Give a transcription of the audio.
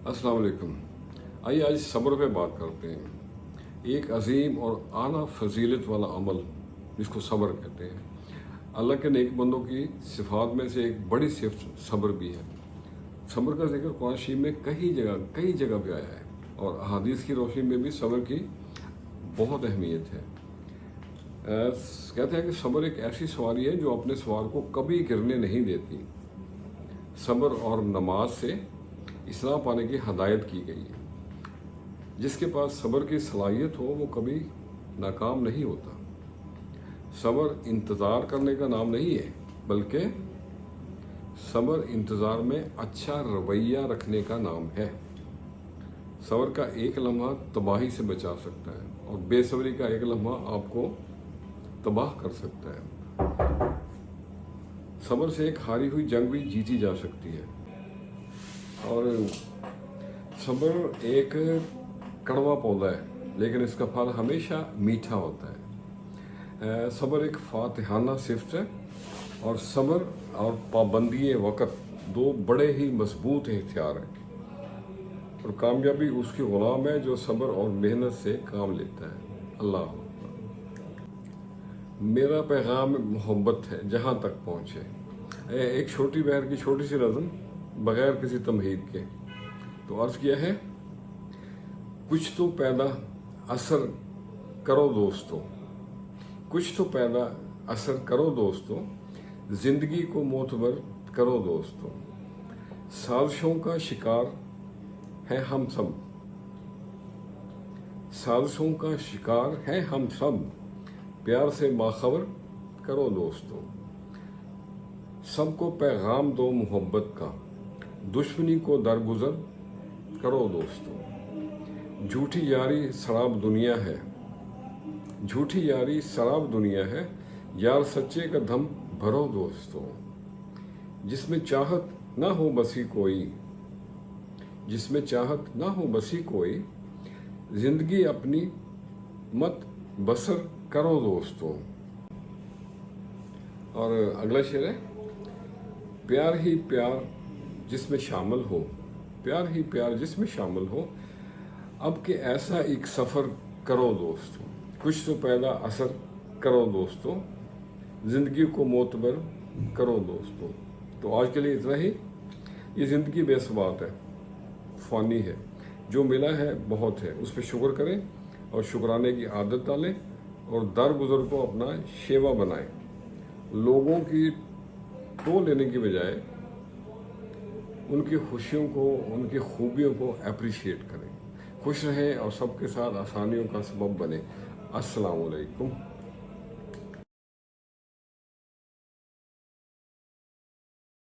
अस्सलाम वालेकुम। आइए आज सब्र पे बात करते हैं। एक अजीम और आला फजीलत वाला अमल जिसको सब्र कहते हैं। अल्लाह के नेक बंदों की सिफात में से एक बड़ी सिफत सब्र भी है। सब्र का जिक्र कुरान शरीफ में कई जगह पे आया है और अहादीस की रोशनी में भी सब्र की बहुत अहमियत है। कहते हैं कि सब्र एक ऐसी सवारी है जो अपने सवार को कभी गिरने नहीं देती। सब्र और नमाज से इस्लाह पाने की हदायत की गई है। जिसके पास सब्र की सलाहियत हो वो कभी नाकाम नहीं होता। सब्र इंतज़ार करने का नाम नहीं है, बल्कि सब्र इंतज़ार में अच्छा रवैया रखने का नाम है। सब्र का एक लम्हा तबाही से बचा सकता है और बेसब्री का एक लम्हा आपको तबाह कर सकता है। सब्र से एक हारी हुई जंग भी जीती जा सकती है। और सब्र एक कड़वा पौधा है, लेकिन इसका फल हमेशा मीठा होता है। सब्र एक फातिहाना सिफ्त है और सब्र और पाबंदी वक़्त दो बड़े ही मजबूत हथियार हैं और कामयाबी उसकी ग़ुलाम है जो सब्र और मेहनत से काम लेता है। अल्लाह मेरा पैगाम मोहब्बत है जहाँ तक पहुँचे। एक छोटी बहर की छोटी सी नज़म बगैर किसी तमहीद के तो अर्ज़ किया है, कुछ तो पैदा असर करो दोस्तों, कुछ तो पैदा असर करो दोस्तों, ज़िंदगी को मोतबर करो दोस्तों। साजिशों का शिकार है हम सब, साजिशों का शिकार है हम सब, प्यार से बाखबर करो दोस्तों। सबको पैगाम दो मोहब्बत का, दुश्मनी को दरगुजर करो दोस्तों। झूठी यारी शराब दुनिया है, झूठी यारी शराब दुनिया है, यार सच्चे का दम भरो दोस्तों। जिसमें चाहत ना हो बसी कोई, जिसमें चाहत ना हो बसी कोई, जिंदगी अपनी मत बसर करो दोस्तों। और अगला शेर है, प्यार ही प्यार जिसमें शामिल हो, प्यार ही प्यार जिसमें शामिल हो, अब के ऐसा एक सफ़र करो दोस्तों। कुछ तो पैदा असर करो दोस्तों, ज़िंदगी को मोतबर करो दोस्तों। तो आज के लिए इतना ही। ये ज़िंदगी बेसबात है, फ़ानी है, जो मिला है बहुत है, उस पर शुक्र करें और शुक्राने की आदत डालें और दरगुजर को अपना शेवा बनाएं। लोगों की तो लेने की बजाय उनकी खुशियों को, उनकी खूबियों को अप्रिशिएट करें। खुश रहें और सबके साथ आसानियों का सबब बने। अस्सलाम वालेकुम।